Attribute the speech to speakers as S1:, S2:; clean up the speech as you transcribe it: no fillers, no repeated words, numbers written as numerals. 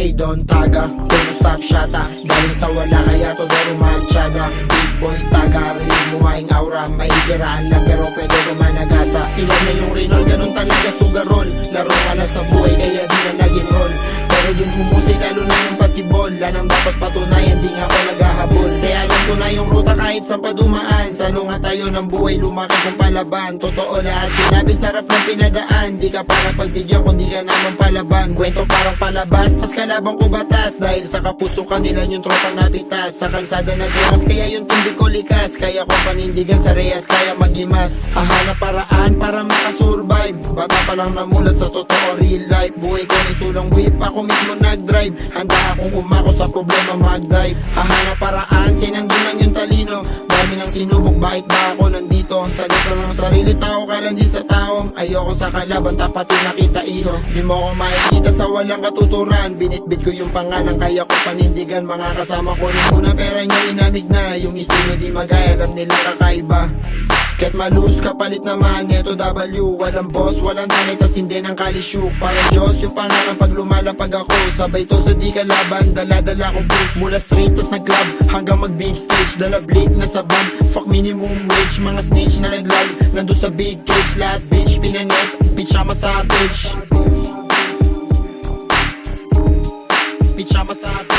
S1: aka Don Taga, don't stop shata. Galing sa wala kaya to dero manchada. Big boy Taga, rinig mo nga yung aura. May ikiraan lang pero pwede gumanagasa. Ilan na yung rinol, ganun talaga sugarol. Laro ka na sa buhay kaya di na naging roll. Pero yung humusay lalo na yung pasibol. Lanang dapat patunayan, di nga ako naghahabol. Kaya alam ko na yung ruta kahit saan pa dumaan. Salo nga tayo ng buhay, lumaki kong palaban. Totoo lahat sinabi, sarap ng pinadaan. Di ka para pagbigyan kung di ka naman palaban. Kwento parang palabas, tas kalabang ko batas. Dahil sa kapuso kanila yung tropang napitas. Sa kalsada nagbukas, kaya yung tindi ko likas. Kaya ko panindigan sa reyes, kaya magimas. Ahanap paraan para makasurvive. Bata pa lang namulat sa totoo real life. Buhay ko ni tulang whip, ako mismo nag-drive. Handa akong umako sa problema mag-dive. Ahanap paraan, sinanggulan yung talino. Dami ng sinubok, bakit ba ako nandito? Sagot ko ng sarili, tao ka lang di sa tao. Ayoko sa kalaban, tapat yung nakita iho. Di mo ako makikita sa walang katuturan. Binitbit ko yung pangalan, kaya ko panindigan. Mga kasama ko nung una pera nyo inamig na. Yung estilo di magaya, alam nila kakaiba. Kahit malus kapalit naman, eto W. Walang boss, walang tanay, tas hindi ng kalisyo. Para Diyos yung pangalan pag lumalapag ako. Sabay to sa di kalaban, dala-dala ko proof. Mula street tas nag-club, hanggang mag-big stage. Dala blade na sa band, fuck minimum wage. Mga snitch na naglag, nandun sa big cage. Lahat bitch, pinanes, bitch ama sa bitch. Bitch ama sa bitch.